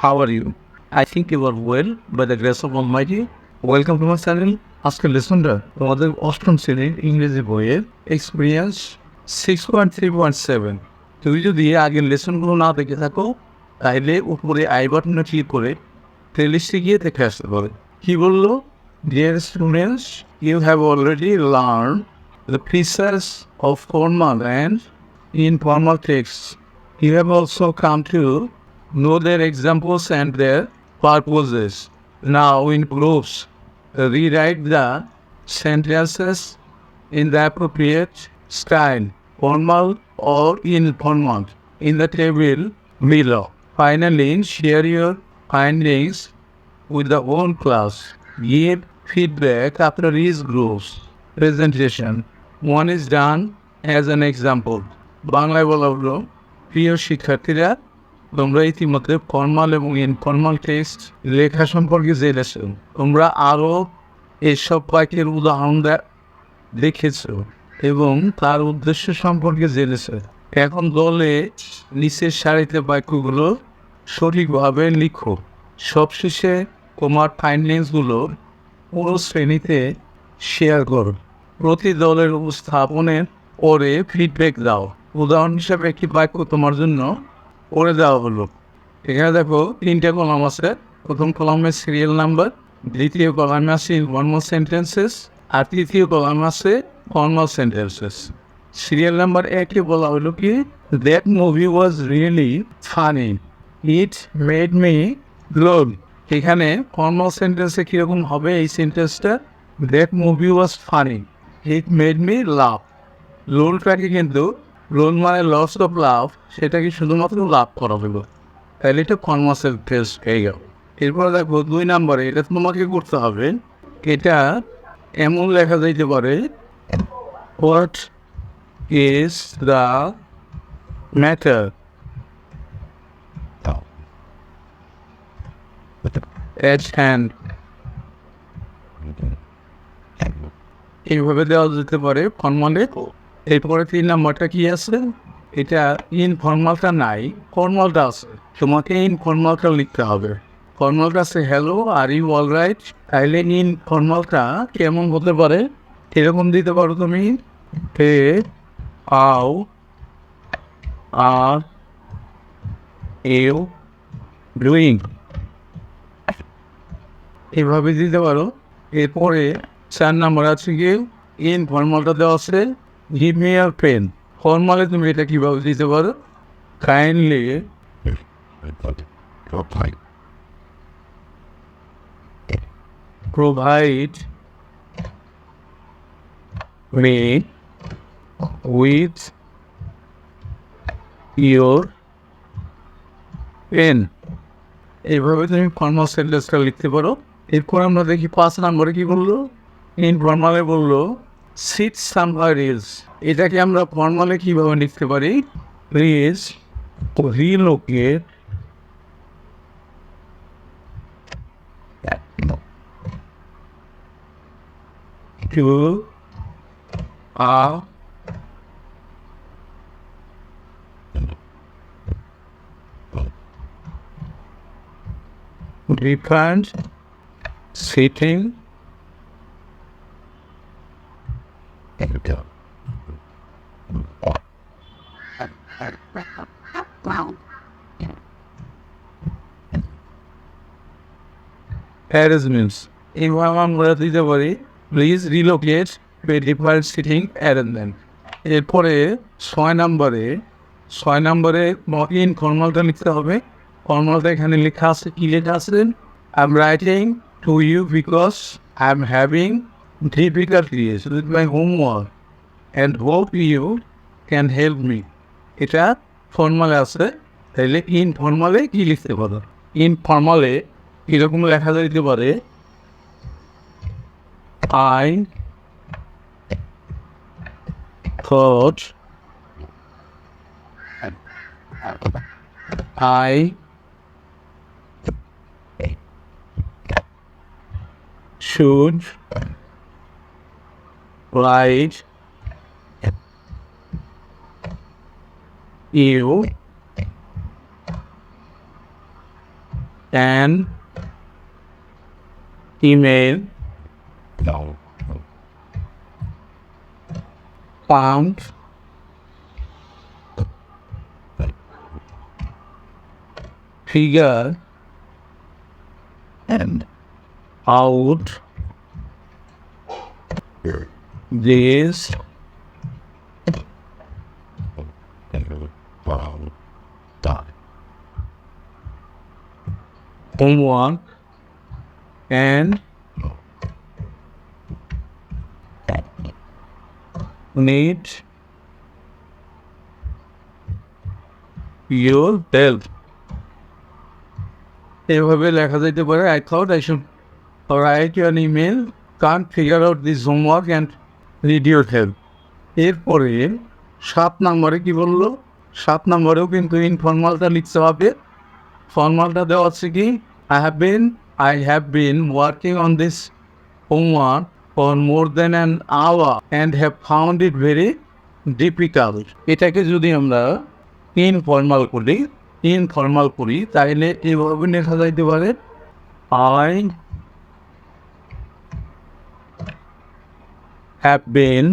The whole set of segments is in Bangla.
How are you? I think you are well by the grace of Almighty. Welcome to my channel. আজকের লেসনটা তোমাদের অষ্টম শ্রেণীর ইংরেজি বইয়ের এক্সপিরিয়েন্স 6.3.7। তুমি যদি আগের লেসনগুলো না দেখে থাকো তাহলে উপরে আই বাটনে ক্লিক করে প্লেলিস্টে গিয়ে দেখে আসতে পারো। কি বললো? Dear students, you have already learned the features of formal and informal texts. You have also come to know their examples and their purposes. Now in groups, rewrite the sentences in the appropriate style, formal or informal, in the table below. Finally, share your findings with the whole class. Give feedback after each group's presentation. One is done as an example. বাংলায় বলা হলো, প্রিয় শিক্ষার্থীরা, তোমরা ইতিমধ্যে ফর্মাল এবং ইনফর্মাল টেক্সট লেখা সম্পর্কে জেনেছ। তোমরা আরও এসব বাক্যের উদাহরণ দেখেছ এবং তার উদ্দেশ্য সম্পর্কে জেনেছ। এখন দলে নিচের সারিতে বাক্যগুলো সঠিকভাবে লিখো। সবশেষে তোমার ফাইন্ডিংসগুলো পুরো শ্রেণীতে শেয়ার করো। প্রতি দলের উপস্থাপনের পরে ফিডব্যাক দাও। উদাহরণ হিসাবে একটি বাক্য তোমার জন্য পড়ে দেওয়া হলো। এখানে দেখো 3টে কলাম আছে। প্রথম কলামে সিরিয়াল নাম্বার, দ্বিতীয় কলামে আছে ইনফর্মাল সেন্টেন্সেস, আর তৃতীয় কলামে আছে ফর্মাল সেন্টেন্সেস। সিরিয়াল নাম্বার 1-এ বলা হলো কি, that movie was really funny, it made me glad. এখানে ফর্মাল সেন্টেন্সে কীরকম হবে এই সেন্টেন্সটা? That movie was funny, it made me laugh. লোনটাকে কিন্তু লোন মানে লস অফ লাভ, সেটাকে শুধুমাত্র লাভ করা হলো, তাহলে এটা ফর্মাল সেন্টেন্স হয়ে গেল। এরপর দেখো 2 নম্বরে, এটা তোমাকে করতে হবে। এটা এমন লেখা যাইতে পারে, what is the matter at hand। এইভাবে দেওয়া যেতে পারে ফর্মালে। এরপরে 3 নম্বরটা কি আছে? এটা ইনফর্মালটা নাই, ফর্মালটা আছে। তোমাকে ইনফর্মালটা লিখতে হবে। ফর্মালটা আছে hello, are you all right. তাইলে ইনফর্মালটা কেমন হতে পারে? এরকম দিতে পারো তুমি, হে আও আর ইউ ডুইং, এইভাবে দিতে পারো। এরপরে 4 নম্বর আছে কি, ইনফর্মালটা দেওয়া আছে গিভ মি ইয়ার পেন। ফর্মালে তুমি এটা কীভাবে দিতে পারো? Kindly provide me with your pen। এইভাবে তুমি ফর্মাল সেন্টেন্সটা লিখতে পারো। এরপর আমরা দেখি 5 নম্বরে কি বললো। ইনফর্মালে বললো সিট সামহার এলস। এটাকে আমরা ফর্মালে কীভাবে লিখতে পারি? Please relocate to a different sitting arrangements। এইভাবে আমরা দিতে পারি please relocate to a different sitting arrangement. এরপরে 6 নম্বরে ইনফর্মালটা লিখতে হবে। ফর্মালটা এখানে লেখা আছে, কি লেখা আছে? I am writing to you because I am having difficulties with my homework and hope you can help me. এটা ফর্মালে আছে। তাইলে ইনফর্মালে কী লিখতে পারো? ইনফর্মালে কীরকম লেখা যাইতে পারে? I thought I should write you an email found figure and out this homework and need your help. এভাবে লেখা যেতে পারে I thought I should write you an email, can't figure out this homework and need your help. এরপরে 7 নম্বরে কি বললো? 7 নম্বরেও কিন্তু ইনফর্মালটা লিখতে হবে। ফর্মালটা দেওয়া আছে কি I have been working on this homework for more than an hour and have found it very difficult. এটাকে যদি আমরা ইনফর্মাল করি তাহলে এভাবে লেখা যাইতে পারে I have been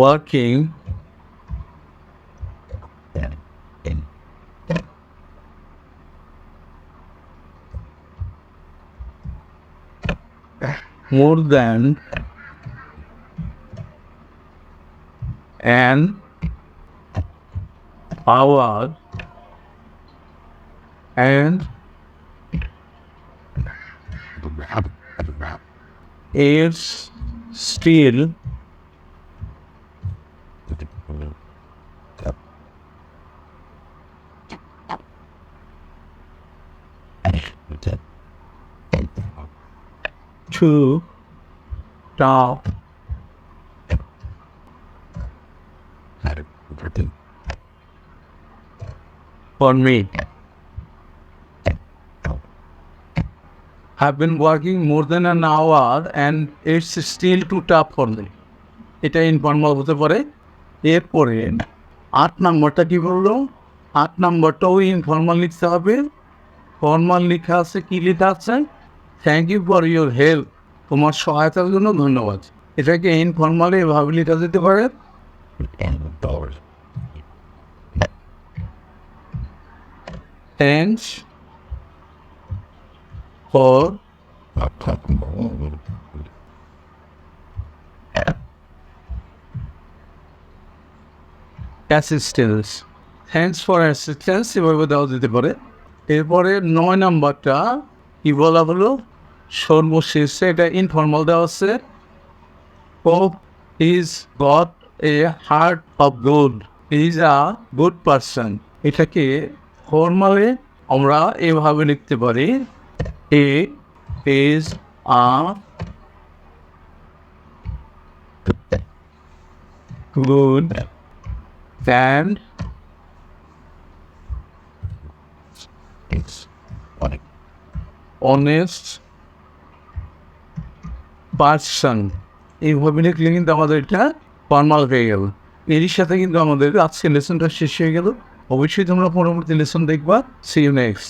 working more than an hour and is still too tough for me. Have been working more than an hour and it's still too tough for me. এটা ইনফর্মাল হতে পারে। এরপরে 8 নম্বরটা কি বললো? 8 নম্বরটাও ইনফর্মাল লিখতে হবে। ফর্মাল লেখা আছে, কি লেখা আছে? Thank you for your help, তোমার সহায়তার জন্য ধন্যবাদ। এটাকে ইনফর্মালে এভাবে লেখা যেতে পারে thanks for assistance. Thanks for assistance এভাবে দেওয়া যেতে পারে। এরপরে 9 নম্বরটা কি বলা হলো? সর্বশেষে এটা ইনফর্মাল দেওয়া আছে Pope is got a heart of gold, he is a good person. এটাকে ফর্মালে আমরা এভাবে লিখতে পারি he is a good and honest person. এইভাবে লিখলে কিন্তু আমাদের এটা ফর্মাল হয়ে গেল। এরই সাথে কিন্তু আমাদের আজকের লেসনটা শেষ হয়ে গেল। অবশ্যই তোমরা পরবর্তী লেসন দেখবা। See you next.